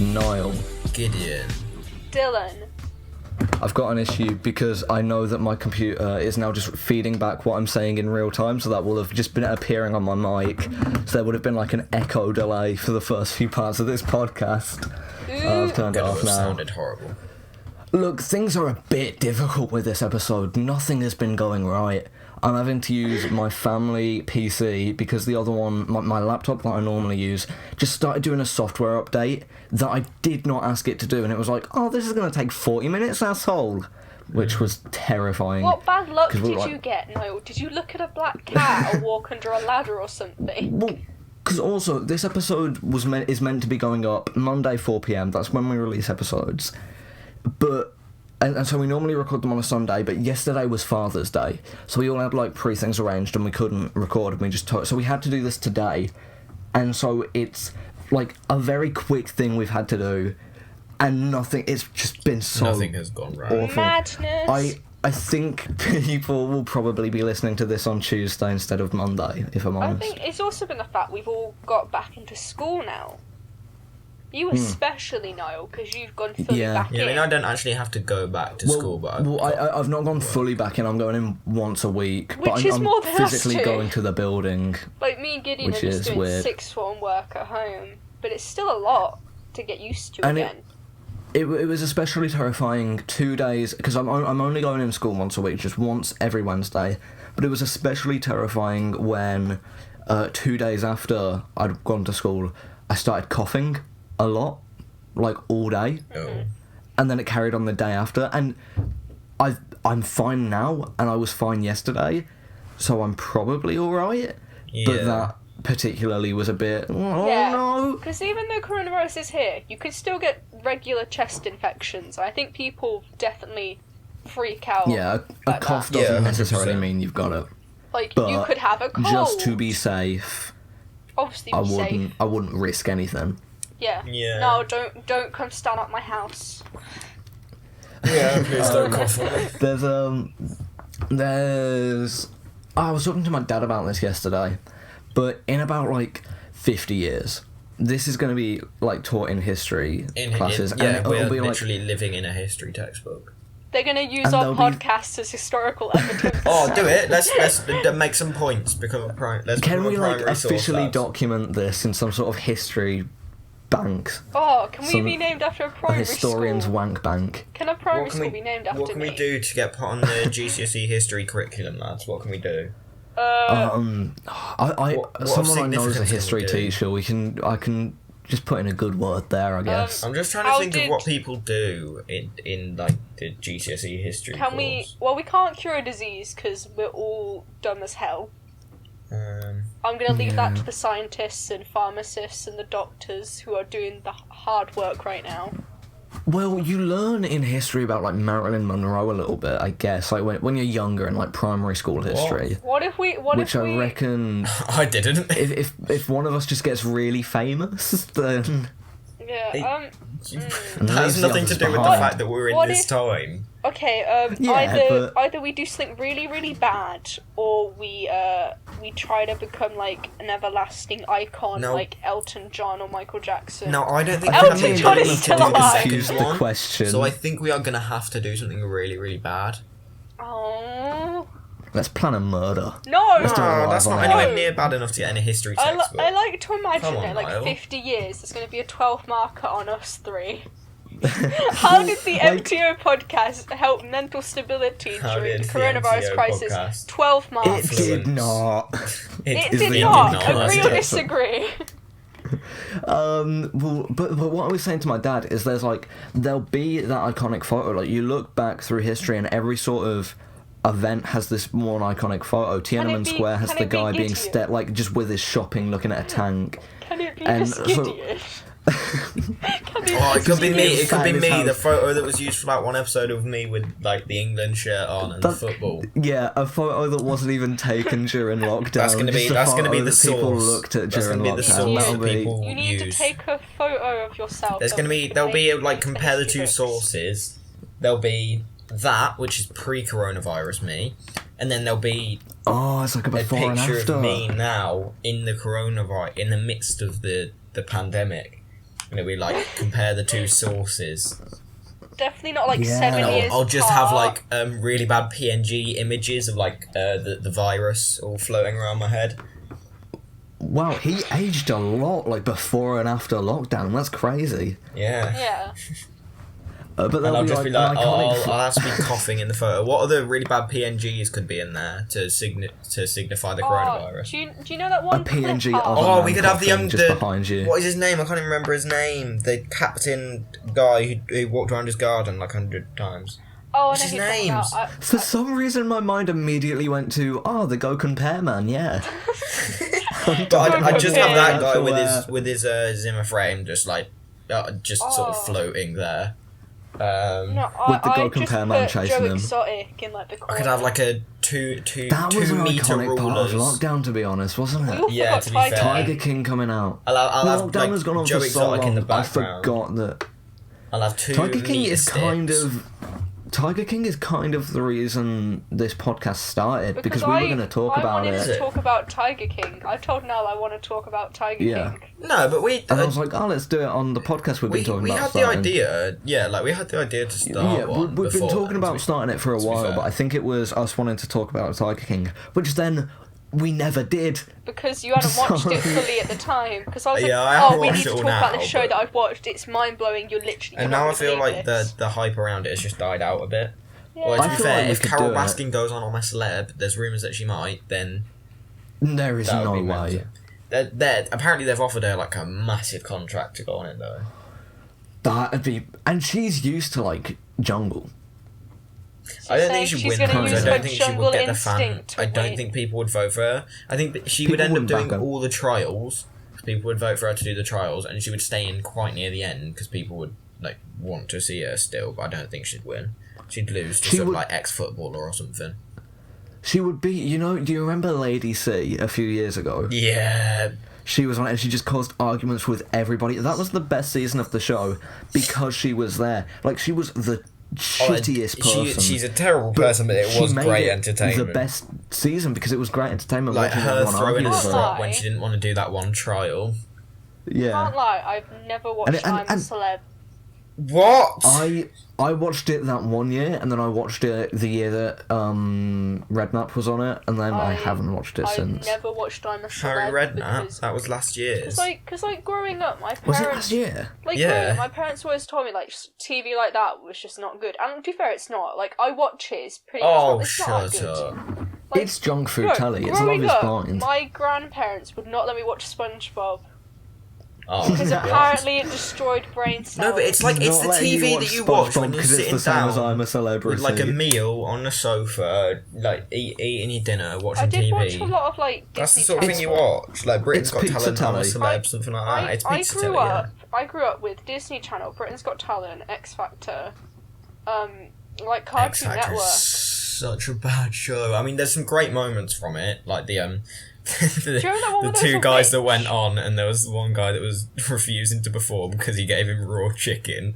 Niall. Gideon. Dylan. I've got an issue because I know that my computer is now just feeding back what I'm saying in real time, so that will have just been appearing on my mic. So there would have been like an echo delay for the first few parts of this podcast. I've turned it off now. Sounded horrible. Look, things are a bit difficult with this episode. Nothing has been going right. I'm having to use my family PC because the other one, my laptop that I normally use, just started doing a software update that I did not ask it to do, and it was like, oh, this is going to take 40 minutes, asshole, which was terrifying. What bad luck did you get, Niall? Did you look at a black cat or walk under a ladder or something? Well, because also, this episode is meant to be going up Monday 4pm, that's when we release episodes, but... And so we normally record them on a Sunday, but yesterday was Father's Day, so we all had like things arranged and we couldn't record, and we just so we had to do this today, and so it's like a very quick thing we've had to do, and it's just been so nothing has gone right. Awful. Madness. I think people will probably be listening to this on Tuesday instead of Monday, if I'm honest. I think it's also been the fact we've all got back into school now. You especially, Niall, because you've gone fully back in. Yeah, I mean, I don't actually have to go back to school, but I've not gone fully back in. I'm going in once a week, Which but is I'm more than physically us two. going to the building. Like, me and Gideon Which are just is doing weird. sixth form work at home, but it's still a lot to get used to And again. It was especially terrifying 2 days, because I'm only going in school once a week, just once every Wednesday, but it was especially terrifying when 2 days after I'd gone to school, I started coughing a lot. Like all day, and then it carried on the day after, and I'm fine now, and I was fine yesterday, so I'm probably alright, but that particularly was a bit, no. Because even though coronavirus is here, you could still get regular chest infections. I think people definitely freak out. Yeah, a cough doesn't necessarily mean you've got it. Like, but you could have a cold. Just to be safe, obviously I safe. wouldn't risk anything. Yeah. No, don't come stand at my house. Yeah, please don't cough on me. I was talking to my dad about this yesterday, but in about like 50 years, this is going to be like taught in history classes. And we're be literally living in a history textbook. They're going to use our podcast as historical evidence. Oh, do it. Let's make some points. Can we like officially document this in some sort of history bank? Oh, can we be named after a primary school? A historian's wank bank. Can a primary school be named after me? What can we do to get put on the GCSE history curriculum, lads? What can we do? Someone I know is a history teacher. I can just put in a good word there, I guess. I'm just trying to think of what people do in like the GCSE history course. Well, we can't cure a disease because we're all dumb as hell. I'm going to leave that to the scientists and pharmacists and the doctors who are doing the hard work right now. Well, you learn in history about like Marilyn Monroe a little bit, I guess. Like when you're younger in like primary school history. What if we? I reckon. I didn't. If one of us just gets really famous, then. Yeah. That has nothing to do with the fact that we're in this time. Okay. Either we do something really, really bad, or we try to become like an everlasting icon, like Elton John or Michael Jackson. No, I don't think Elton John is still alive. The question. So I think we are gonna have to do something really, really bad. Oh. Let's plan a murder. No, that's not anywhere near bad enough to get in a history textbook. I like to imagine it like 50 years. There's going to be a 12 marker on us three. How did the MTO podcast help mental stability during the coronavirus crisis? Podcast? 12 marks. It did not. It did not. Agree or disagree? But what I was saying to my dad is there'll be that iconic photo. Like you look back through history and every sort of event has this one iconic photo. Tiananmen Square has the guy being just with his shopping looking at a tank. Can it be Gideon? It could be me. It could be me. The photo that was used for that one episode of me with like the England shirt on and the football. Yeah, a photo that wasn't even taken during lockdown. That's gonna be the source. People looked at during lockdown. You need to take a photo of yourself. There'll be like compare the two sources. There'll be that, which is pre-coronavirus me, and then there'll be it's like a before and after of me now in the coronavirus, in the midst of the pandemic, And it'll be like, compare the two sources. Definitely not like 7 years I'll just have apart. like really bad PNG images of like the virus all floating around my head. Wow, he aged a lot, like before and after lockdown. That's crazy. Yeah. Yeah. But And there'll I'll be just like be like, an iconic. I'll have to be coughing in the photo. What other really bad PNGs could be in there to signify the coronavirus? Do you know that one A PNG clip? of a Oh, man we could have coughing just behind you. What is his name? I can't even remember his name. The captain guy who walked around his garden like 100 times. Oh, What's I know his who you're talking names? about. For some reason, my mind immediately went to, the Go Compare Man, yeah. But I just have that guy Where- with his Zimmer frame just like sort of floating there. No, With the I Go just Compare Man put chasing Joe him. Exotic in like the I corner. could have like a two That was an meter iconic part of rulers. lockdown, to be honest, wasn't We it? all Yeah, forgot to be Tiger fair. Tiger King coming out. I'll have Lockdown like has gone on Joe for so Exotic long. in the I background. forgot that I'll have two Tiger King meter is sticks. Tiger King is kind of the reason this podcast started, because we were going to talk about I wanted it. to talk about Tiger King. I told Nell I want to talk about Tiger Yeah. King. No, but we And I was like, let's do it on the podcast we've been talking we about had starting. the idea. Yeah, like we had the idea to start. Yeah, one we've been before talking then, about starting it for a to be while, fair. but I think it was us wanting to talk about Tiger King, which then we never did. Because you hadn't watched it fully at the time. Because I was like, Yeah, I haven't we watched need it to all talk about now, this show but- that I've watched. It's mind blowing. You're literally. And not now I gonna feel believe like this. the hype around it has just died out a bit. Yeah. Or to I be feel fair, like we if could Carol do it. Baskin goes on My Celeb, there's rumours that she might, then There is that would no be way. mental. Apparently they've offered her like a massive contract to go on it though. That'd be, and she's used to like jungle. I don't saying think she'd she's win gonna because use I don't her think she jungle would get the fan. instinct to I don't win. think people would vote for her. I think that she People would end up wouldn't back doing her. all the trials. People would vote for her to do the trials, and she would stay in quite near the end because people would like want to see her still. But I don't think she'd win. She'd lose to She some would- like ex-footballer or something. She would be, do you remember Lady C a few years ago? Yeah, She was on it and she just caused arguments with everybody. That was the best season of the show because she was there. Like, she was the shittiest person. she's a terrible person, but it she was made great it entertainment. The best season because it was great entertainment. Like watching her everyone throwing argue a with her. strut when she didn't want to do that one trial. Yeah. Can't lie, I've never watched And- I'm a Celeb. What? I watched it that one year, and then I watched it the year that Redknapp was on it, and then I haven't watched it I've since. never watched I'm a Celeb. Harry Redknapp? because- That was last year's. Cause like growing up, my parents Was it last year? Like, Yeah. growing up, my parents always told me, like, TV like that was just not good. And to be fair, it's not. Like, I watch it, it's pretty Oh, it's not shut good. up. Like, It's junk food bro, telly. It's Love growing is up, Blind. my grandparents would not let me watch SpongeBob. Oh, Because God. apparently it destroyed brain cells. No, but it's like, it's Not the letting you TV watch that you watch SpongeBob when you're 'cause it's sitting the same as down I'm a Celebrity. with like a meal on the sofa, like eating your dinner, watching I did TV. watch a lot of, like, That's the Disney sort of thing you watch, like Britain's It's Got pizza Talent, I'm a telly. Celeb, something like that. It's I pizza grew telly, up. I grew up with Disney Channel, Britain's Got Talent, X Factor, like yeah. Cartoon X Factor Network. is such a bad show. I mean, there's some great moments from it, like the you remember that one the where there two was a guys that witch? went on, and there was one guy that was refusing to perform because he gave him raw chicken.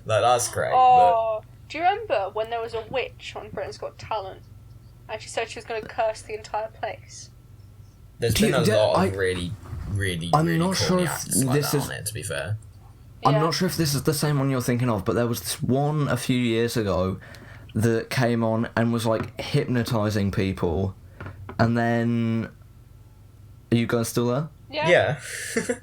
Like, that's great. Oh, do you remember when there was a witch on Britain's Got Talent, and she said she was going to curse the entire place? But there's Do been you- a lot I- of really I'm really not sure corny if actors like this that is- on it, to be fair. I'm Yeah. not sure if this is the same one you're thinking of, but there was this one a few years ago that came on and was like hypnotizing people, and then. Are you guys still there? Yeah. Yeah.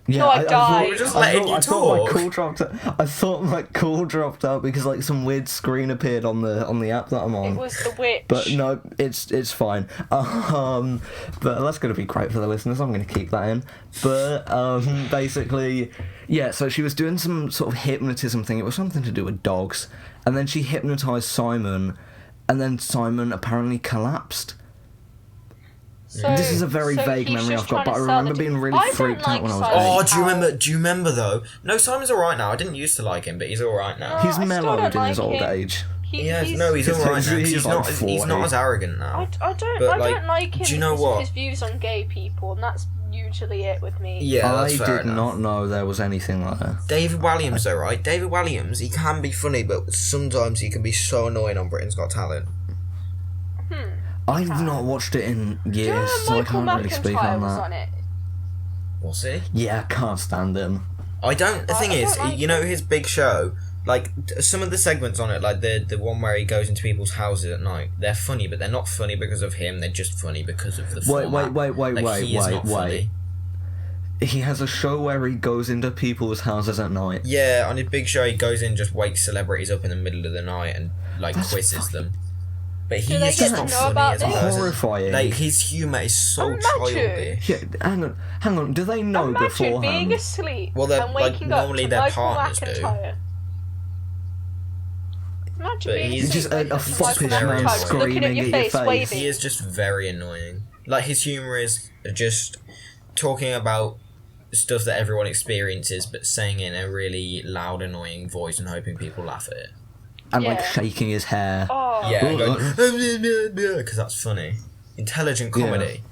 Yeah, No, I died. We're just letting you I thought my talk. call dropped. I thought my call dropped out because like some weird screen appeared on the app that I'm on. It was the witch. But no, it's fine. But that's going to be great for the listeners. I'm going to keep that in. But basically, yeah. So she was doing some sort of hypnotism thing. It was something to do with dogs, and then she hypnotized Simon, and then Simon apparently collapsed. So- This is a very so vague he's memory just I've got, trying but to I sell remember the- being really I don't freaked out like when I was Simon. Oh, eight. do you remember though? No, Simon's alright now. I didn't used to like him, but he's alright now. No, He's I still mellowed don't in his like old him. age. He's He's alright now. 'cause he's He's like not 40. as arrogant now. I don't. But, I like, don't like him. do you know because what? of his views on gay people, and that's usually it with me. Yeah, I that's fair did enough. not know there was anything like that. David Walliams, though, right? David Walliams, he can be funny, but sometimes he can be so annoying on Britain's Got Talent. I've not watched it in Do you remember years, so I Michael can't really speak McIntyre on was that. on it? Was he? Yeah, I can't stand him. The thing is, like you know, his big show, like, some of the segments on it, like the one where he goes into people's houses at night, they're funny, but they're not funny because of him, they're just funny because of the format. Wait. He has a show where he goes into people's houses at night. Yeah, on his big show, he goes in, just wakes celebrities up in the middle of the night and, like, quizzes them. But he is just not funny as a person. Horrifying. Like, his humour is so childish. Yeah, hang on. Do they know beforehand? Imagine being asleep and waking up normally to their Michael partners McIntyre. Imagine being he's just a foppish man man screaming at your face, waving. He is just very annoying. Like, his humour is just talking about stuff that everyone experiences, but saying it in a really loud, annoying voice and hoping people laugh at it. And, like, shaking his hair. Oh. Yeah, because that's funny. Intelligent comedy.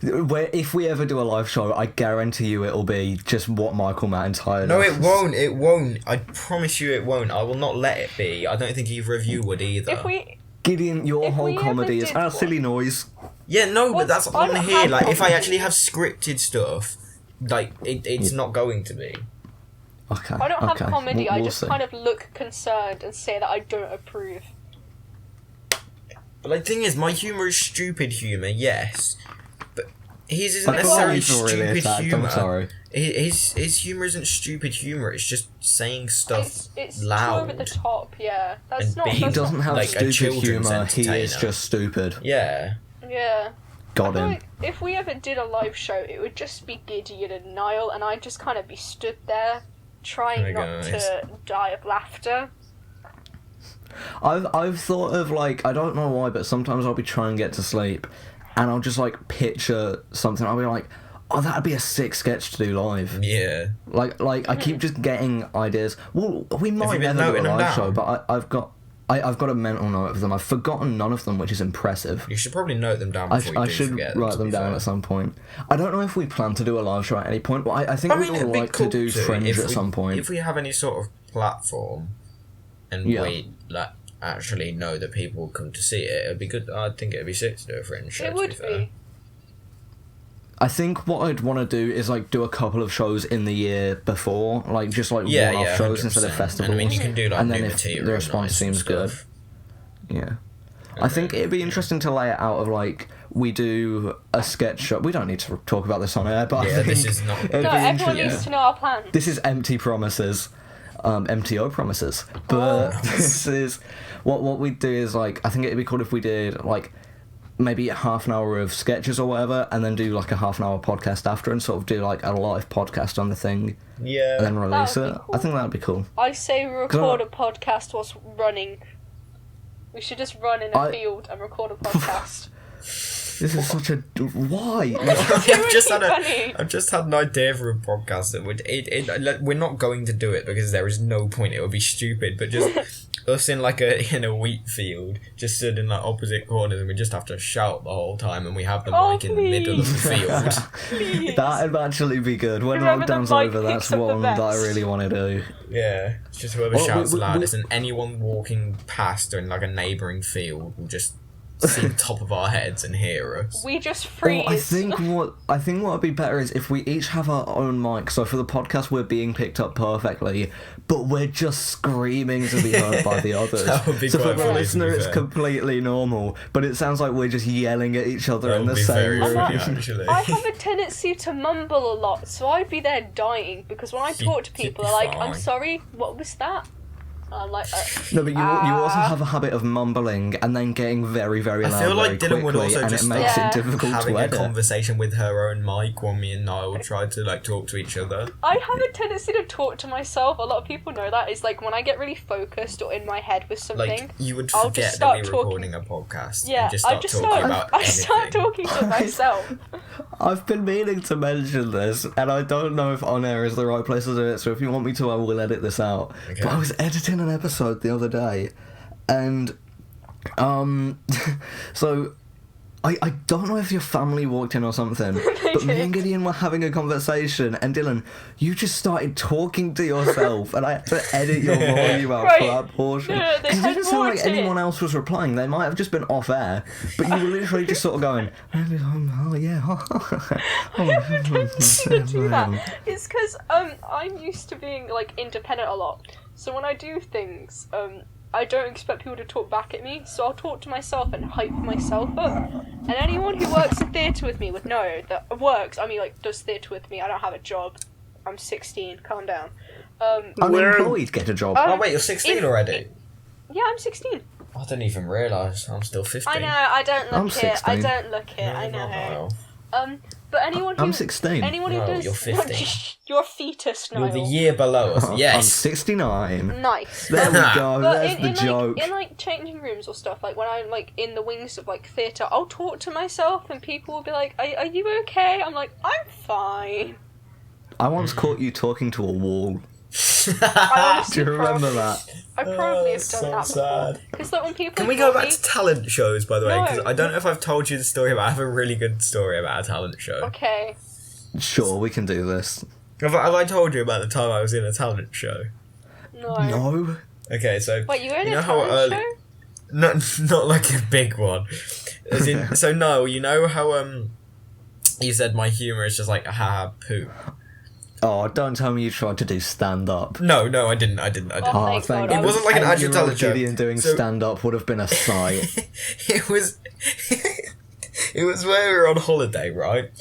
Yeah. Where if we ever do a live show, I guarantee you it'll be just what Michael McIntyre does. No, it won't. I promise you it won't. I will not let it be. I don't think either of you would either. Gideon, your whole comedy is silly noise. Yeah, no, but that's on here. Like, if I actually have scripted stuff, like, it's not going to be. Okay. I don't have comedy, I just kind of look concerned and say that I don't approve. But, like, the thing is, my humour is stupid humour, yes. But his isn't necessarily stupid humour. I'm sorry. His humour isn't stupid humour, it's just saying stuff it's loud. It's over the top, yeah. That's not... He doesn't have like stupid humour, he is just stupid. Yeah. Yeah. Got him. Like, if we ever did a live show, it would just be Gideon and Niall, and I'd just kind of be stood there, trying not to die of laughter. I've thought of, like, I don't know why, but sometimes I'll be trying to get to sleep, and I'll just, like, picture something. I'll be like, oh, that'd be a sick sketch to do live. Yeah. Like I keep just getting ideas. Well, we might never do a live show, but I've got a mental note of them. I've forgotten none of them, which is impressive. You should probably note them down before I should write them down at some point. I don't know if we plan to do a live show at any point, but I think we'd all like to do Fringe at some point. If we have any sort of platform, and we actually know that people will come to see it, it'd be good. I think it'd be sick to do a Fringe show. It would be. I think what I'd want to do is, like, do a couple of shows in the year before, like, just like one-off shows instead of festivals. And, I mean, you can do, like, and then if the response seems good, I think it'd be interesting to lay it out of, like, we do a sketch show. We don't need to talk about this on air, but I think this is not. No, everyone needs to know our plan. This is empty promises, MTO promises. But this is what we do is, like, I think it'd be cool if we did, like, maybe a half an hour of sketches or whatever, and then do, like, a half an hour podcast after, and sort of do, like, a live podcast on the thing. Yeah. And then release it. Cool. I think that'd be cool. I say record a podcast whilst running. We should just run in a field and record a podcast. This is such a... Why? I've just had an idea for a podcast that would... we're not going to do it because there is no point. It would be stupid, but just... us in a wheat field, just stood in like opposite corners, and we just have to shout the whole time, and we have the mic in the middle of the field. That'd actually be good. When lockdown's over, that's one that I really want to do. Yeah, it's just whoever shouts loudest, and anyone walking past or in like a neighbouring field will just see the top of our heads and hear us. We just freeze. I think what would be better is if we each have our own mic. So for the podcast, we're being picked up perfectly, but we're just screaming to be heard by the others. That would be so quite for the listener, it's completely normal, but it sounds like we're just yelling at each other in the same room. I have a tendency to mumble a lot, so I'd be there dying because when I talk to people, they're like, "I'm sorry, what was that?" I'm like, no, but you also have a habit of mumbling and then getting very, very loud. I feel like Dylan would also and just it makes it difficult having to edit. a conversation with her own mic when me and Niall tried to like talk to each other. I have a tendency to talk to myself. A lot of people know that. It's like when I get really focused or in my head with something, like you would forget that we're recording a podcast. Yeah, and just start talking to myself. I've been meaning to mention this, and I don't know if on air is the right place to do it. So if you want me to, I will edit this out. Okay. But I was editing an episode the other day, and so I don't know if your family walked in or something, but me and Gideon were having a conversation, and Dylan, you just started talking to yourself, and I had to edit your volume out for that portion. Because it didn't sound like anyone else was replying. They might have just been off air, but you were literally just sort of going, oh yeah. I didn't do that. It's because I'm used to being like independent a lot. So when I do things, I don't expect people to talk back at me, so I'll talk to myself and hype myself up. And anyone who works in theatre with me would know that does theatre with me. I don't have a job. I'm 16. Calm down. Unemployed get a job. Oh wait, you're 16 already? Yeah, I'm 16. I didn't even realise I'm still 15. I know. I don't I'm look 16. it. I don't look it. I know. But anyone who I'm 16. Anyone who No, does you're 15. You're a fetus, Niall. You're the year below us. Yes. I'm 69. Nice. There we go. But There's the joke. in like changing rooms or stuff, like when I'm like in the wings of like theatre, I'll talk to myself and people will be like, "Are you okay?" I'm like, "I'm fine." I once caught you talking to a wall. I honestly Do you remember that? I probably have done that sad. before. Because like when people Can we call go back me- to talent shows, by the way? Because No. I don't know if I've told you the story, but I have a really good story about a talent show. Okay. Sure, we can do this. Have I told you about the time I was in a talent show? No. No? Okay, so... Wait, you were in You a know how talent early- show? Not like a big one. As in, so Noel, you know how you said my humour is just like ha poop. Oh, don't tell me you tried to do stand-up. No, I didn't. Oh, Oh, thank thank God. you. It wasn't like an actual 8-year-old talent show. Gideon doing So- stand-up would have been a sight. It was it was where we were on holiday, right?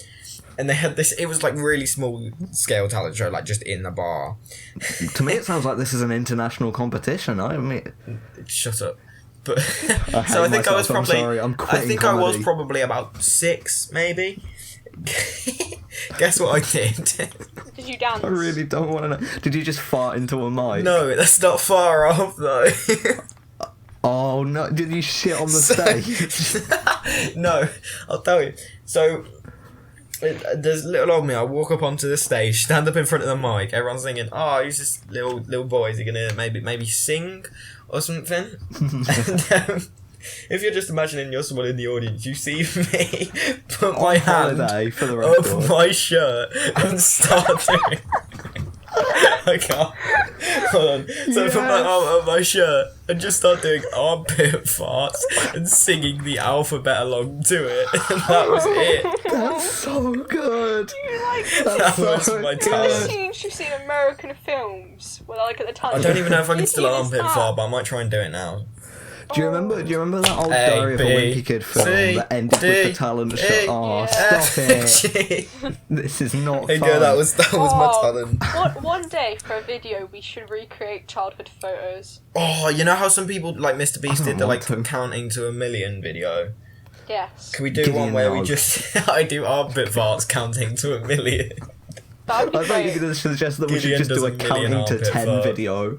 And they had this, it was like really small scale talent show, like just in the bar. To me, it sounds like this is an international competition. I mean, Shut up. But I so I hate think I was myself, I'm probably sorry, I'm I quitting think I was comedy. probably about 6 maybe. Guess what I did? Did you dance? I really don't want to know. Did you just fart into a mic? No, that's not far off though. Oh no! Did you shit on the stage? No, I'll tell you. So there's little old me. I walk up onto the stage, stand up in front of the mic. Everyone's thinking, "Oh, he's just little boy. Is he gonna maybe sing or something?" And, if you're just imagining you're someone in the audience, you see me put my hand Holiday, for the up record. my shirt and start doing. I can't. Hold on. So I put my arm up my shirt and just start doing armpit farts and singing the alphabet along to it, and that was it. That's so good. You like That so was my good. talent. you've seen American films where like at the time. I don't even know if I can You still do this armpit now. fart, but I might try and do it now. Do you remember that old A, Diary of a B, Winky Kid film C, that ended with D, the talent E, show? Oh, Yeah. stop it! Hey, This is not fun. girl, that was my Oh, talent. One day for a video, we should recreate childhood photos. Oh, you know how some people like Mr. Beast I did the like want to. counting to 1,000,000 video? Yes. Can we do Gideon one where we Nog. just I do armpit farts counting to 1,000,000? That would be I thought you great. were going to suggest that we Gideon should just do does a a million counting to armpit 10 fart. video.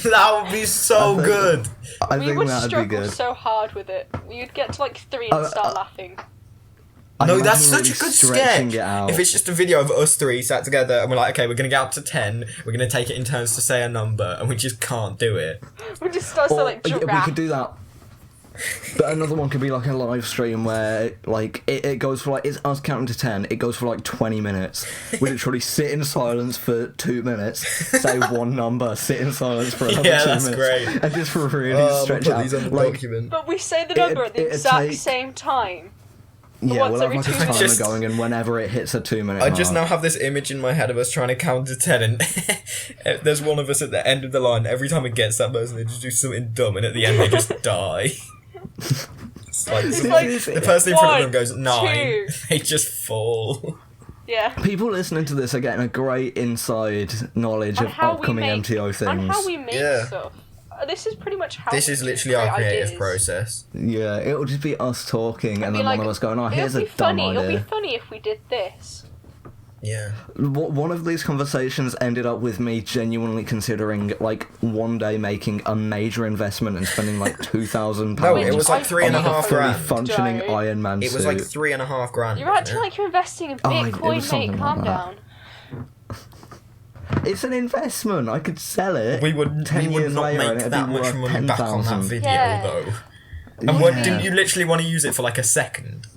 That would be so think- good. I We think would that'd be struggle good. so hard with it. You'd get to like 3 and start laughing. I No, imagine that's such really a good stretching sketch. it out. If it's just a video of us 3 sat together and we're like, okay, we're gonna get up to 10. We're gonna take it in turns to say a number, and we just can't do it. We just start to Or, like yeah, we giraffe. could do that. But another one could be like a live stream where like it goes for like, it's us counting to 10, it goes for like 20 minutes. We literally sit in silence for 2 minutes, say one number, sit in silence for another Yeah, 2 that's minutes. great. And just for really stretch out. Like, document. But we say the number at the it'd exact take- same time. yeah, once we'll have every like a 2 timer minutes. Just- going, and whenever it hits a 2 minute I just now mark, have this image in my head of us trying to count to 10, and there's one of us at the end of the line. Every time it gets that person, they just do something dumb, and at the end they just die. It's like, It's like the person in front of them 1, goes 9, 2. they just fall. Yeah. people listening to this are getting a great inside knowledge And of how we upcoming make MTO things. and how we make Yeah. stuff. This is pretty much how. This we is do literally our great creative ideas. process. Yeah, it'll just be us talking, and It'd be then like- one of us going, "Oh, here's It'll a be dumb funny. It'll be idea." funny if we did this. Yeah. One of these conversations ended up with me genuinely considering, like, one day making a major investment and spending like £2,000. No, it was like I- three and a I- half fully grand. functioning Right. Iron Man It suit. was like 3.5 grand. You're acting like you're investing in Oh, it Bitcoin, was something mate. like Calm that. down. It's an investment. I could sell it. We would 10 years not later and make it'd that be much worth money back on that 10,000. video Yeah. though. And what, Yeah. didn't you literally want to use it for like a second?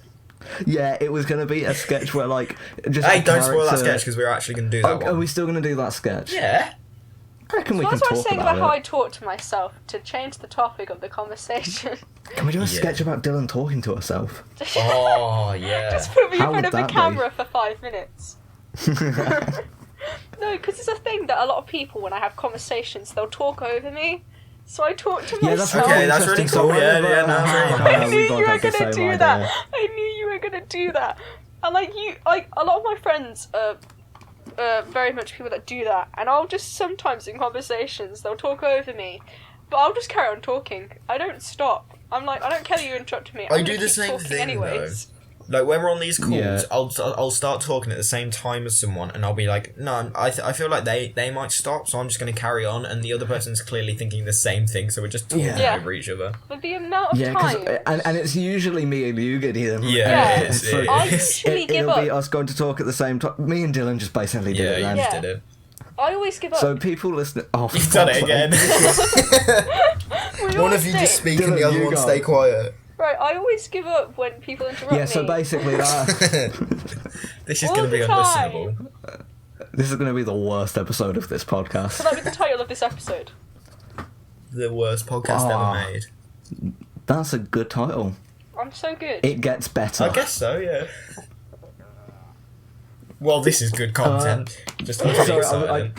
Yeah, it was going to be a sketch where, like, just. Hey, a don't spoil that character- sketch because we're actually going to do that Oh, one. are we still going to do that sketch? Yeah. I reckon we So can that's what I was talk saying about how I about it. talk to myself to change the topic of the conversation. Can we do a Yeah. sketch about Dylan talking to herself? Oh, yeah. Just put me in How front would of the that be? camera for 5 minutes. No, because it's a thing that a lot of people, when I have conversations, they'll talk over me. So I talk to Yeah, that's myself. Okay, that's really interesting. cool. So Yeah, whenever- yeah, no, that's really I nice. knew we both you were have the gonna same do that. idea. I knew you were gonna do that. And like a lot of my friends are very much people that do that. And I'll just sometimes in conversations they'll talk over me, but I'll just carry on talking. I don't stop. I'm like, I don't care that you interrupt me. I I'm do gonna the keep same talking thing, anyways. Like when we're on these calls, Yeah. I'll start talking at the same time as someone, and I'll be like, no, I feel like they might stop, so I'm just going to carry on, and the other person's clearly thinking the same thing, so we're just talking Yeah. over each other. But the amount of Yeah, time. and it's usually me and you, Gideon. Yeah, it is, So it I is. usually give it'll be up. us going to talk at the same time. Me and Dylan just basically did Yeah, it you then. just Yeah. did it. I always give up. So people listening. Oh, for You've done it fuck's again. We One always of you do. just speak and Dylan, the other you one go. stay quiet. Right, I always give up when people interrupt sake. me. Yeah, so basically This is All going to be the time. unlistenable. this is going to be the worst episode of this podcast. So that'll be the title of this episode. The worst podcast Oh. ever made. That's a good title. I'm so good. It gets better. I guess so, yeah. Well, this is good content. Just I'm really Sorry, excited.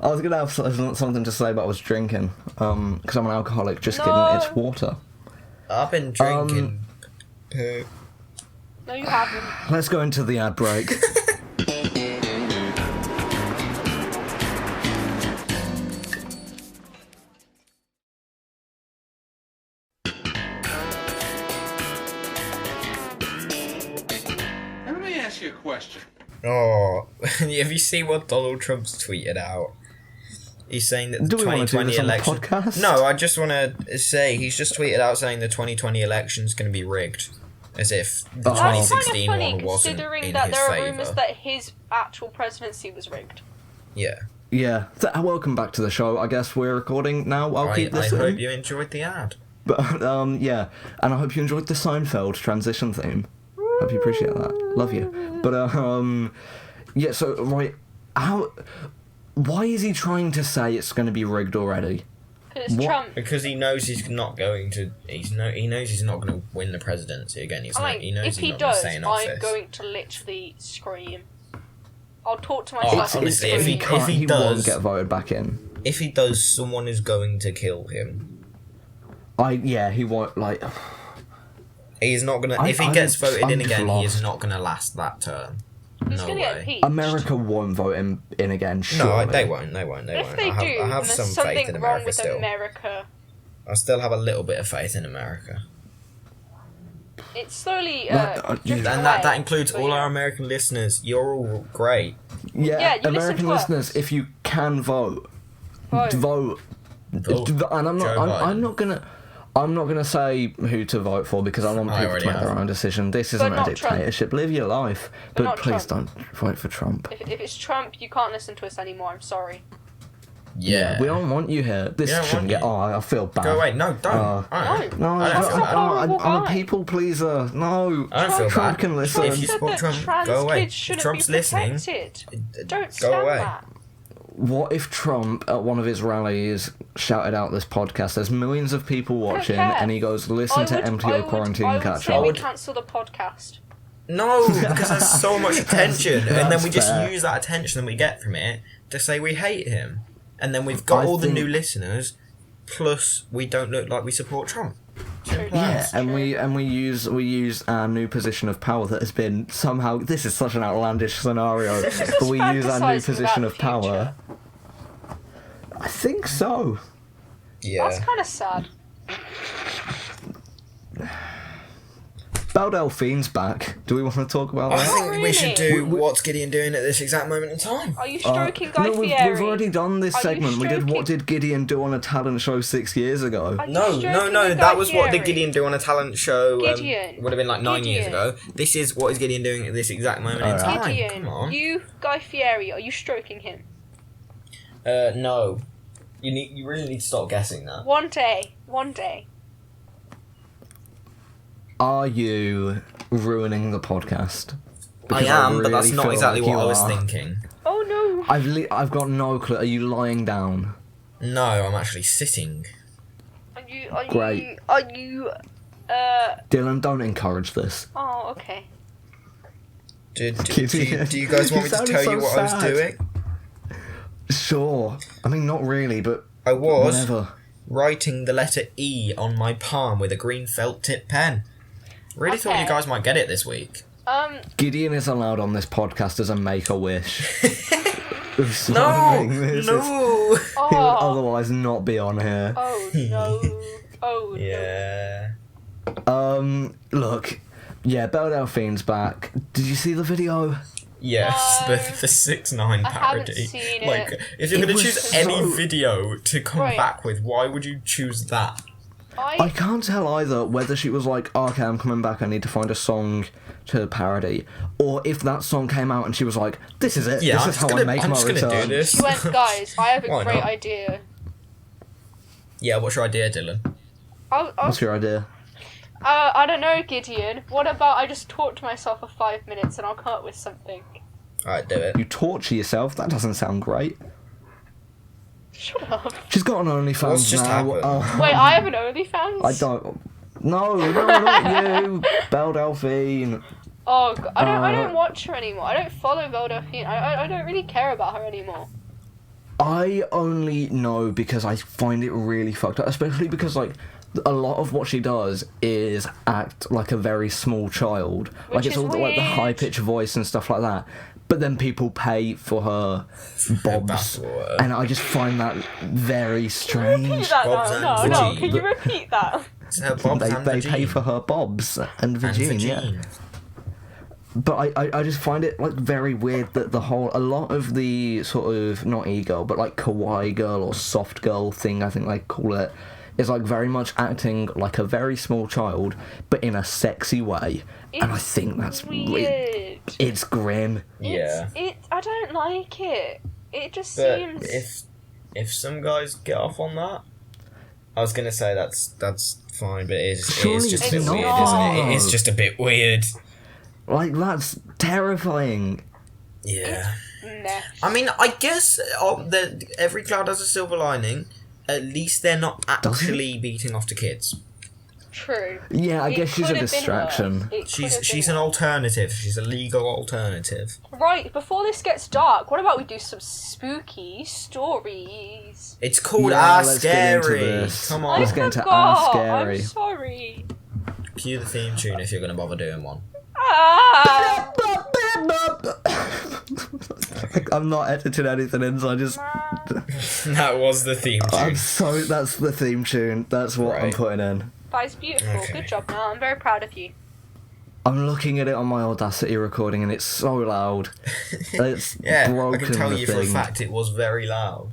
I was gonna have something to say, but I was drinking. Because I'm an alcoholic. Just No. kidding. It's water. I've been drinking. poo. No, you haven't. Let's go into the ad break. Now, let me ask you a question. Oh, have you seen what Donald Trump's tweeted out? He's saying that the Do we wanna do 2020 this on the election. podcast? No, I just want to say he's just tweeted out saying the 2020 election's going to be rigged, as if the Oh. That's kind of 2016 funny one wasn't considering in that his there are favour. rumours that his actual presidency was rigged. Yeah, Yeah. Welcome back to the show. I guess we're recording now. I'll I keep this in. hope you enjoyed the ad. But yeah, and I hope you enjoyed the Seinfeld transition theme. Hope you appreciate that. Love you. But yeah. So right, why is he trying to say it's going to be rigged already? Because it's What? Trump. Because he knows he's not going to. He knows he's not going to win the presidency again. He knows If he's he not going to does, stay in I'm office. going to literally scream. I'll talk to Oh, myself and honestly, scream. if he Can't, he does- won't get voted back in. If he does, someone is going to kill him. He won't like. He's not gonna. I- If he I'm- gets voted I'm in just again, he is lost. not gonna last that term. He's No gonna get way. impeached. America won't vote him in again. No, Surely. they won't. They won't. They If won't. they I do, have then some there's faith something in wrong America with still. America. I still have a little bit of faith in America, It's slowly That- drifting and that away, includes but all yeah. our American listeners. You're all great. Yeah, Yeah, you listen American to us. listeners, if you can vote, Vote. vote. Vote. And I'm not. Joe I'm Biden. not gonna. I'm not gonna say who to vote for because I want I people already to make their have. own decision. This isn't a not Trump. dictatorship. Live your life, But but not please Trump. don't vote for Trump. If it's Trump, you can't listen to us anymore. I'm sorry. Yeah. We don't want you here. This We don't shouldn't want get. you. Oh, I feel bad. Go away. No, don't. No. I don't. No, I don't Trump's feel a bad. horrible I'm a guy. people pleaser. No, I don't feel Trump bad. can listen. If you said support that Trump, trans go away. kids If shouldn't Trump's be listening, protected. Don't go stand away. that. What if Trump at one of his rallies shouted out this podcast? There's millions of people watching, care. and he goes, "Listen to MTO Quarantine I would Catch say Up." we cancel the podcast. No, because there's so much attention, and then That's we just fair. use that attention that we get from it to say we hate him, and then we've got I all the think- new listeners. Plus, we don't look like we support Trump. True. Yeah, That's and true. we use our new position of power that has been somehow. This is such an outlandish scenario, but we use our new fantasising position about of the power. I think so. Yeah. That's kind of sad. Belle Delphine's back. Do we want to talk about I that? think we should do We- what's Gideon doing at this exact moment in time. Are you stroking Guy no, we've Fieri? already done this Are you segment. We did stroking- what did Gideon do on a talent show 6 years ago? Are you No, stroking no, Guy that was what did Fieri? Gideon do on a talent show. Gideon. Would have been like 9 years Gideon. ago. This is what is Gideon doing at this exact moment in Alright. time. Gideon, Come on. you, Guy Fieri, are you stroking him? No. You really need to stop guessing that. One day. Are you ruining the podcast. I Because am, but that's really not feel exactly like what you I was are. thinking. Oh no. I've got no clue. Are you lying down? No, I'm actually sitting. Great. Are you Dylan, don't encourage this. Oh, okay. Do you guys want me to sounded tell you so what I was sad. doing? Sure. I mean, not really, but I was whatever. writing the letter E on my palm with a green felt tip pen. Really thought you Okay. guys might get it this week. Gideon is allowed on this podcast as a make-a-wish. No! He No! would Oh, otherwise not be on here. oh no. Oh Yeah. Look. Yeah, Belle Delphine's back. Did you see the video? Yes, No. the 6ix9ine I haven't parody. seen it. Like, if you're It gonna was choose so- any video to come Right. back with, why would you choose that? no. I can't tell either whether she was like, okay, I'm coming back, I need to find a song to parody, or if that song came out and she was like, this is it, Yeah, this is how I make I'm my just gonna return. do this. She went, guys, I have a Why great not? idea. Yeah, what's your idea, Dylan? What's your idea? I don't know, Gideon. What about I just talk to myself for 5 minutes and I'll come up with something? Alright, do it. You torture yourself? That doesn't sound great. Shut up. She's got an OnlyFans What's just now. happened? Wait, I have an OnlyFans? I don't... No, not you, Belle Delphine. Oh, God. I don't watch her anymore. I don't follow Belle Delphine. I don't really care about her anymore. I only know because I find it really fucked up, especially because, like, a lot of what she does is act like a very small child. Which Like, it's is all like the weird. high-pitched voice and stuff like that. But then people pay for her bobs, bathwater. and I just find that very Repeat strange. that Bob's now. and No, Vagine. can you repeat that? It's her Bob's and They Vagine. pay for her bobs and Vagine, yeah. Vagine. But I just find it like very weird that a lot of the sort of not e-girl but like kawaii girl or soft girl thing, I think they call it, is like very much acting like a very small child but in a sexy way, and I think that's weird. it's grim. Yeah. I don't like it. It just But seems. if some guys get off on that, I was gonna say that's fine, but it is Surely just a it's bit weird, not. isn't it? It is just a bit weird. Like, that's terrifying. Yeah. Meh. I mean, I guess every cloud has a silver lining. At least they're not Does it? actually beating off to kids. True. Yeah, I It guess she's a could have been distraction. worse. It could She's have she's been an worse. alternative. She's a legal alternative. Right, before this gets dark, what about we do some spooky stories? It's called Yeah, Our let's get into Scary. this. Come I Let's on, get into forgot. Scary. I'm sorry. cue the theme tune if you're gonna bother doing one. Ah! I'm not editing anything in, so I just... That was the theme I'm tune. sorry, that's the theme tune. That's what I'm Right. putting in. That is beautiful. Okay. Good job, Mel. I'm very proud of you. I'm looking at it on my Audacity recording and it's so loud. It's Yeah, broken I can tell the you thing. for a fact it was very loud.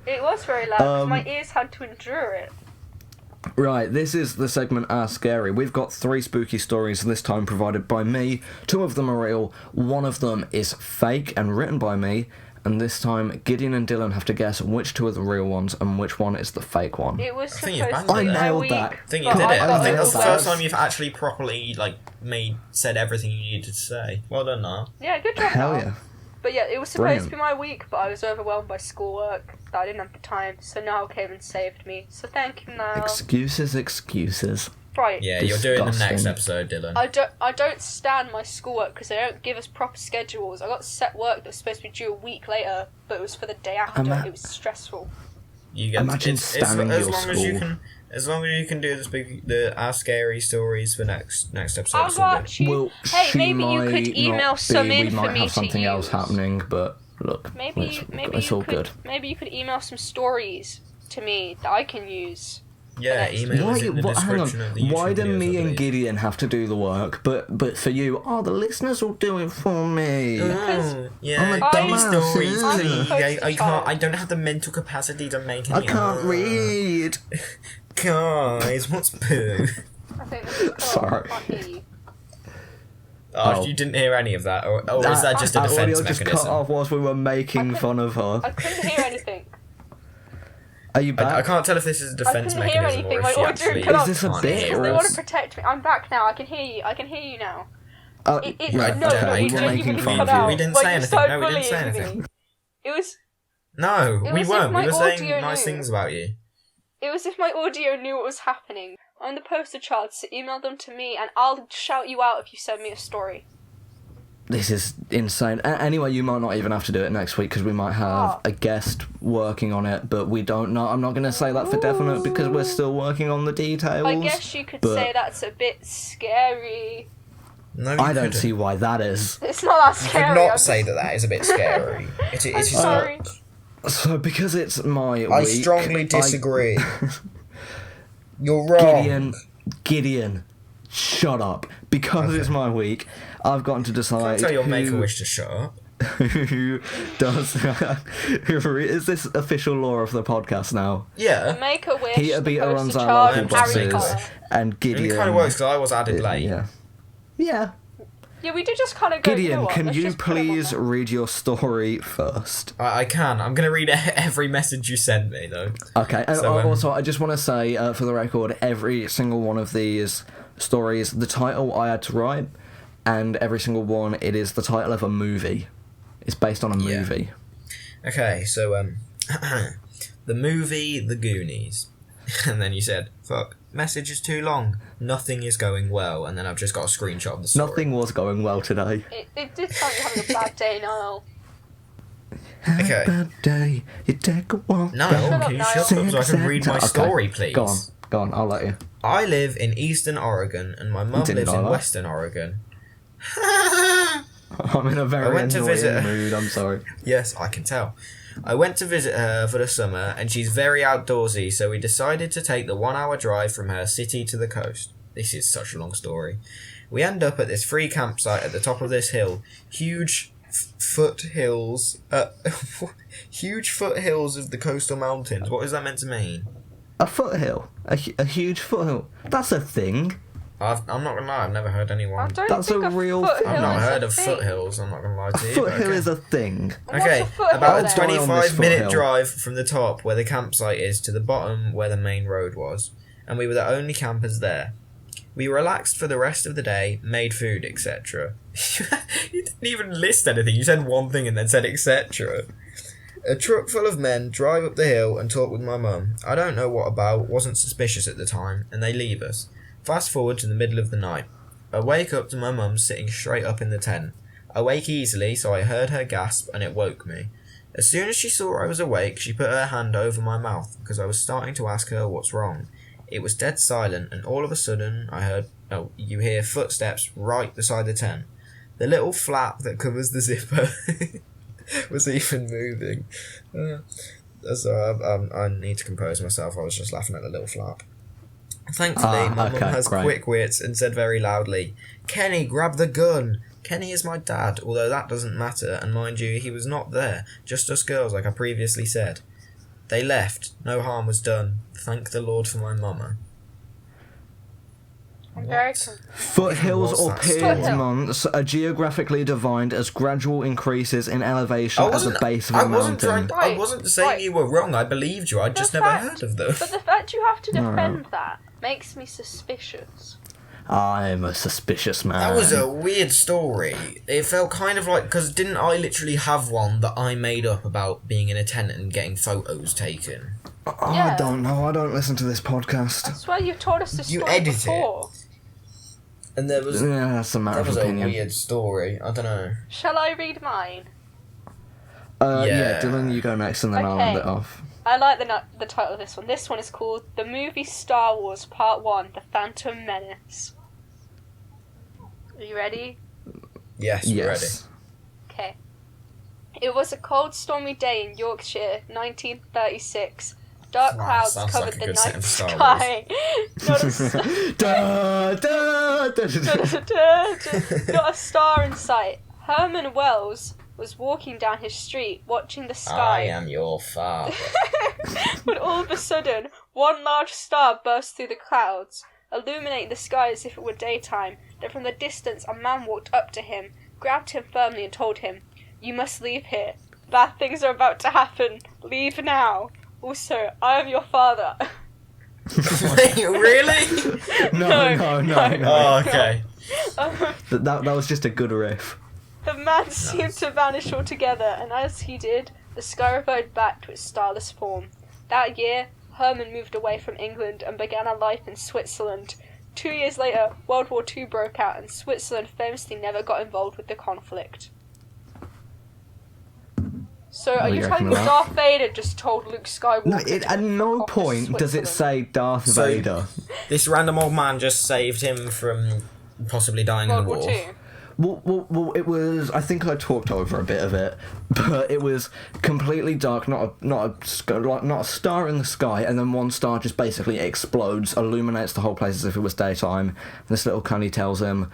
It was very loud 'cause Um, my ears had to endure it. Right, this is the segment Are Scary. We've got 3 spooky stories, this time provided by me. 2 of them are real, 1 of them is fake and written by me, and this time Gideon and Dylan have to guess which 2 are the real ones and which one is the fake one. It was think you supposed banged to it be there. my I nailed week, that. I think you but did it. I got think it that's the all first wrong. time you've actually properly said everything you needed to say. Well done, now. Yeah, good job, Hell Mel. yeah. But yeah, it was supposed to Brilliant. be my week, but I was overwhelmed by schoolwork that I didn't have the time, so Niall came and saved me. So thank you, Niall. Excuses. Right. Yeah, you're doing the next Disgusting. episode, Dylan. I don't stand my schoolwork because they don't give us proper schedules. I got set work that was supposed to be due a week later, but it was for the day after. It was stressful. You get Imagine it's standing as your long as you school. can. As long as you can do the Our Scary stories for next episode. How it's all good. about you? Well, Hey, she maybe you could might email not some be. in We for might me have to something else use. happening, but look, Maybe it's you all could good. maybe you could email some stories to me that I can use. Yeah, email us in the Hang description on. of the YouTube Why do videos, me I and believe. Gideon have to do the work, but for you, the listeners will do it for me? Oh, yeah, I'm a tell me dumbass. stories, I'm please. supposed to I can't. child. I don't have the mental capacity to make I any. can't read. Guys, what's poo? I think this is cool. Sorry. I can't hear you. Oh, Oh. you didn't hear any of that, or is that just a That audio defense just cut mechanism? off whilst we were making fun of her. I couldn't hear anything. Are you back? I can't tell if this is a defense couldn't hear mechanism anything. or My if she audio actually cut off. Is this a can't bit hear or They us. want to protect me. I'm back now. I can hear you. I can hear you now. Right, No, okay, no, we're you making genuinely fun cut of you. out. We didn't Like, say you anything. started No, we didn't say bullying me. anything. It was No, It we was weren't. if my We were saying audio nice knew. things about you. It was if my audio knew what was happening. I'm the poster child, so email them to me and I'll shout you out if you send me a story. This is insane. Anyway, you might not even have to do it next week because we might have a guest working on it, but we don't know. I'm not going to say that for definite because we're still working on the details. I guess you could but say that's a bit scary. No, you I don't couldn't. see why that is. It's not that You scary. could not I'm say just- that is a bit scary. It I'm is sorry. So because it's my I week, strongly disagree. You're wrong. Gideon, shut up. Because it's my week, I've gotten to Can't decide tell your who, Make-A-Wish to shut up. who does... Is this official law of the podcast now? Yeah. Make a wish. Peter the Beater poster runs our child, local and Harry bosses, Potter. and It Gideon... kind of works because I was added late. Yeah. Yeah. Yeah, we did just kind of go. you know Gideon, what, can let's you just put him on please there. read your story first? I can. I'm going to read every message you sent me, though. Okay, and So, also I just want to say, for the record, every single one of these stories, the title I had to write, and every single one, it is the title of a movie. It's based on a Yeah. movie. Okay, so, the movie The Goonies. And then you said, fuck, message is too long. Nothing is going well. And then I've just got a screenshot of the story. Nothing was going well today. It did sound like you're having a bad day, Niall. Okay. Bad day, you take a walk. No, Shut up, can you Niall. shut up so I can read my Okay, story, please? Go on, I'll let you. I live in Eastern Oregon, and my mum Didn't lives know in that. Western Oregon. I'm in a very I went to annoying visit her. mood, I'm sorry. Yes, I can tell. I went to visit her for the summer, and she's very outdoorsy, so we decided to take the 1-hour drive from her city to the coast. This is such a long story. We end up at this free campsite at the top of this hill. Huge foothills. Huge foothills of the coastal mountains. What is that meant to mean? A foothill. A huge foothill. That's a thing. I'm not gonna lie, I've never heard I anyone. don't That's think a real foothill thing. I've not is a heard of thing. foothills, I'm not gonna lie A to you. foothill okay. is a thing. What's Okay, a foothill about a then? Story on this 25-minute foothill. drive from the top where the campsite is to the bottom where the main road was, and we were the only campers there. We relaxed for the rest of the day, made food, etc. You didn't even list anything, you said one thing and then said etc. A truck full of men drive up the hill and talk with my mum. I don't know what about, wasn't suspicious at the time, and they leave us. Fast forward to the middle of the night. I wake up to my mum sitting straight up in the tent. I wake easily, so I heard her gasp and it woke me. As soon as she saw I was awake, she put her hand over my mouth because I was starting to ask her what's wrong. It was dead silent, and all of a sudden you hear footsteps right beside the tent. The little flap that covers the zipper was even moving. So I need to compose myself. I was just laughing at the little flap. Thankfully, my mum has great. quick wits and said very loudly, "Kenny, grab the gun." Kenny is my dad, although that doesn't matter, and mind you, he was not there, just us girls like I previously said. They left, no harm was done. Thank the Lord for my mama. I'm very What? confused. Foothills was or that story? piedmonts are geographically defined as gradual increases in elevation at the base of a mountain. I wasn't saying Right. you were wrong. I believed you. I just The never fact- heard of them. But the fact you have to defend that makes me suspicious. I'm a suspicious man. That was a weird story. It felt kind of like, because didn't I literally have one that I made up about being in a tent and getting photos taken? I Yeah. don't know. I don't listen to this I podcast. swear you've told us this You story edit it. before. And there was Yeah, that's a matter that of was a opinion. weird story. I don't know. Shall I read mine? Yeah, Yeah. Dylan, you go next and then I'll Okay. end it off. I like the title of this one. This one is called The Movie Star Wars Part 1, The Phantom Menace. Are you ready? Yes, we're ready. Yes. Okay. It was a cold, stormy day in Yorkshire, 1936. Dark Wow, clouds sounds covered like a the good night setting for Star sky. Not a star. Da, da, da, da. Not a star in sight. Herman Wells was walking down his street, watching the I sky. am your father. When all of a sudden, one large star burst through the clouds, illuminating the sky as if it were daytime. Then from the distance, a man walked up to him, grabbed him firmly, and told him, "You must leave here. Bad things are about to happen. Leave now." Also, I am your father. Wait, really? No. Oh, okay. That was just a good riff. The man seemed to vanish altogether, and as he did, the sky reverted back to its starless form. That year, Herman moved away from England and began a life in Switzerland. 2 years later, World War II broke out, and Switzerland famously never got involved with the conflict. So, are you telling me Darth Vader just told Luke Skywalker? No, at no point does it say Darth Vader. This random old man just saved him from possibly dying in the war. II. Well, it was. I think I talked over a bit of it, but it was completely dark. Not a star in the sky, and then one star just basically explodes, illuminates the whole place as if it was daytime. This little cunny tells him,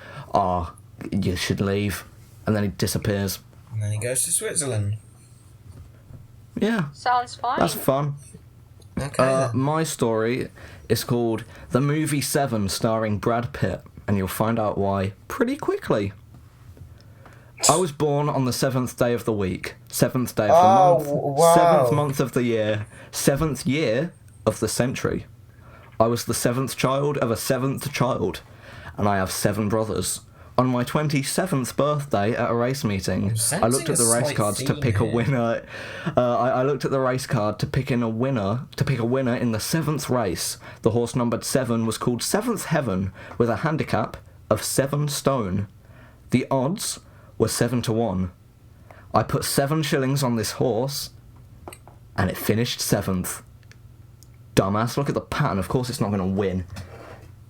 you should leave," and then he disappears. And then he goes to Switzerland. Yeah, Sounds fine. that's fun. Okay. My story is called The Movie 7, starring Brad Pitt, and you'll find out why pretty quickly. I was born on the 7th day of the week, 7th day of the month, wow. 7th month of the year, 7th year of the century. I was the 7th child of a 7th child, and I have 7 brothers. On my 27th birthday at a race meeting, I looked at the race cards to pick a winner. I looked at the race card to pick a winner in the 7th race. The horse numbered 7 was called 7th Heaven, with a handicap of 7 stone. The odds were 7-1. I put 7 shillings on this horse, and it finished 7th. Dumbass, look at the pattern. Of course it's not going to win.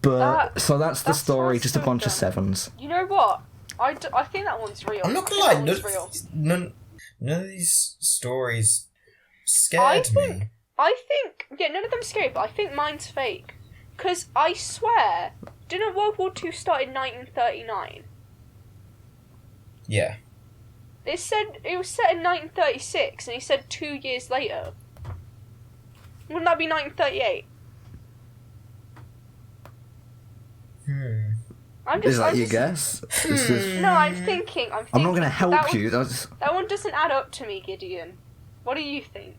But so that's the story, just a bunch of 7s. You know what? I think that one's real. I'm not gonna lie, none of these stories scared me. I think, none of them scary, but I think mine's fake. Because I swear, didn't World War II start in 1939? Yeah. It said it was set in 1936, and he said 2 years later. Wouldn't that be 1938? Is that your guess? No, I'm thinking. I'm not going to help you. That one doesn't add up to me, Gideon. What do you think?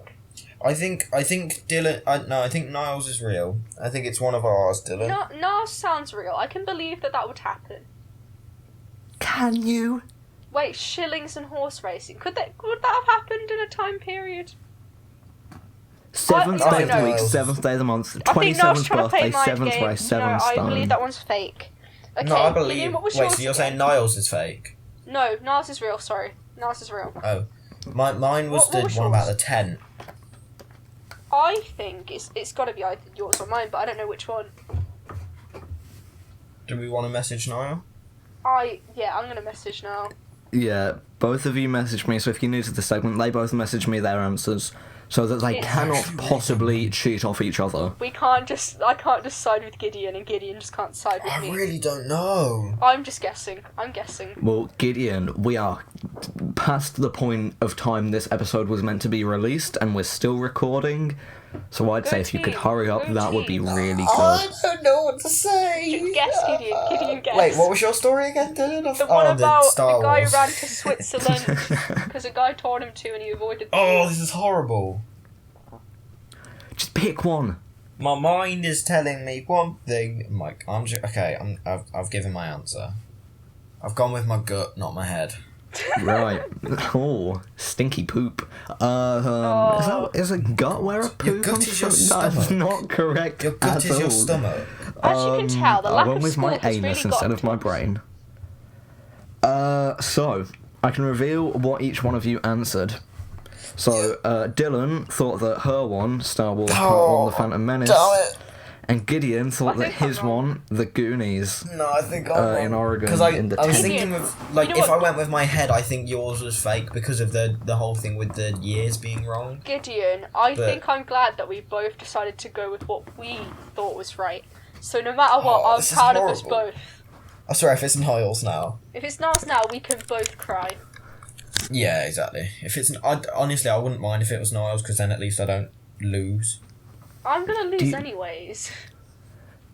I think Dylan. I think Niles is real. I think it's one of ours, Dylan. No, Niles sounds real. I can believe that would happen. Can you? Wait, shillings and horse racing. Would that have happened in a time period? 7th day of the week, no. 7th day of the month, I think Niles 27th trying to play birthday, mind 7th game. race, 7 No, stone. I believe that one's fake. Okay, No, I Gideon, believe. what was Wait, yours so you're again? saying Niles is fake? No, Niles is real. Sorry, Niles is real. Oh, mine was What was the one about yours? the tent. I think it's got to be either yours or mine, but I don't know which one. Do we want to message Niall? I'm gonna message now. Yeah, both of you messaged me, so if you're new to the segment, they both messaged me their answers, so that they Yes. cannot possibly cheat off each other. I can't just side with Gideon, and Gideon just can't side with I me. really don't know. I'm just guessing. I'm guessing. Well, Gideon, we are past the point of time this episode was meant to be released, and we're still recording, so I'd say if you could team. hurry up, Go that would be team. really good. I don't know what to say. Guess, Gideon. Gideon, guess. Wait, what was your story again, Dylan? The one about Star the guy Wars. who ran to Switzerland because a guy told him to, and he avoided. The Oh, war. this is horrible. Just pick one. My mind is telling me one thing. Mike, I've given my answer. I've gone with my gut, not my head. Right. Oh, stinky poop. Is a gut where a poop Your gut comes is your from? That's stomach. not correct. Your gut at is your all. stomach. As you can tell, the lack I went of with school my has anus really instead got of my to us. brain. So I can reveal what each one of you answered. So Dylan thought that her one, Star Wars Part 1, The Phantom Menace, Damn it. and Gideon thought I that think I'm his wrong. one, The Goonies. No, I think I'm in Oregon, Because I in the was tent. thinking of, like, You know if I what? went with my head, I think yours was fake because of the whole thing with the years being wrong. Gideon, I But- think I'm glad that we both decided to go with what we thought was right. So no matter what, Oh, I'm this is proud of us horrible. both. I swear, if it's Niles now. If it's Niles now, we can both cry. Yeah, exactly. If it's honestly, I wouldn't mind if it was Niles because then at least I don't lose. I'm gonna lose you- anyways.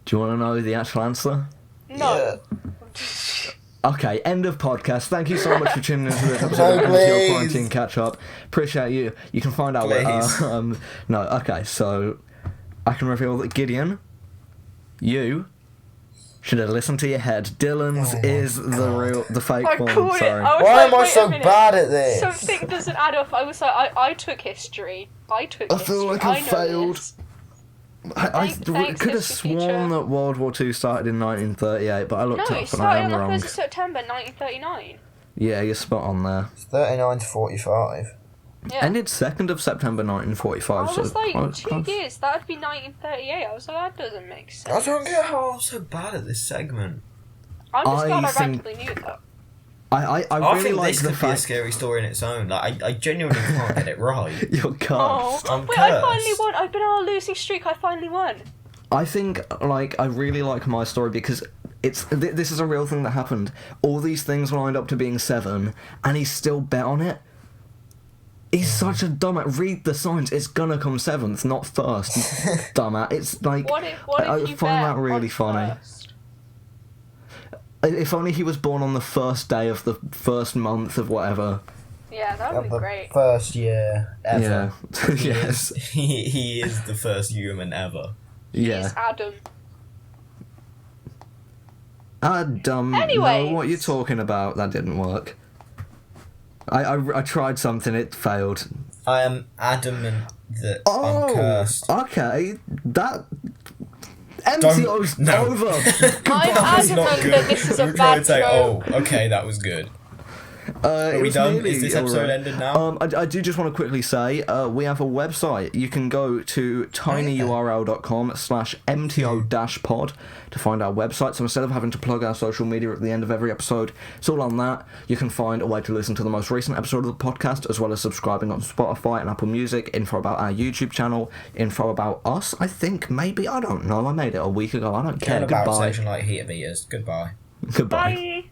Do you want to know the actual answer? No. Okay, end of podcast. Thank you so much for tuning into this episode No, of MTO please. Quarantine Catch Up. Appreciate you. You can find out Please. no, okay, so I can reveal that Gideon, you should have listened to your head. Dylan's is the fake I one. called it. Sorry. I was Why like, am I wait a so minute. bad at this? Something doesn't add up. I was like, I took history. I I feel like I know failed. this. I Thanks, could have history sworn teacher. that World War II started in 1938, but I looked No, up it and I started am on the wrong. 1st of September 1939. Yeah, you're spot on there. 39 to 45. Yeah. Ended 2nd of September 1945. I was so like, I was 2 close. years. That would be 1938. I was like, that doesn't make sense. I don't get how I'm so bad at this segment. I'm just glad I think- randomly knew that. I I really think like this the could be a fact scary story in its own. Like, I genuinely can't get it right. you're cursed. Oh, I'm wait, I cursed. finally won. I've been on a losing streak. I finally won. I think, I really like my story because this is a real thing that happened. All these things lined up to being 7, and he still bet on it. He's such a dumbass. Read the signs. It's gonna come 7th, not 1st. You dumbass. It's like What if I you find bet that really on funny. first? If only he was born on the first day of the first month of whatever. Yeah, that would be the great. first year ever. Yeah. Yes. He is the first human ever. Yeah. He's Adam. Adam, Anyways. know what you're talking about. That didn't work. I tried something, it failed. I am adamant that Oh, I'm cursed. okay. That MTO's no. over. I'm That's not adamant good. that this is a We're trying bad to say, joke. oh, okay, that was good. Are we done? Is this episode ended now? I do just want to quickly say we have a website. You can go to tinyurl.com/mto-pod to find our website. So instead of having to plug our social media at the end of every episode, it's all on that. You can find a way to listen to the most recent episode of the podcast, as well as subscribing on Spotify and Apple Music, info about our YouTube channel, info about us, I think, maybe, I don't know. I made it a week ago. I don't care. About Goodbye. section like heater meters. Goodbye. Goodbye. Bye.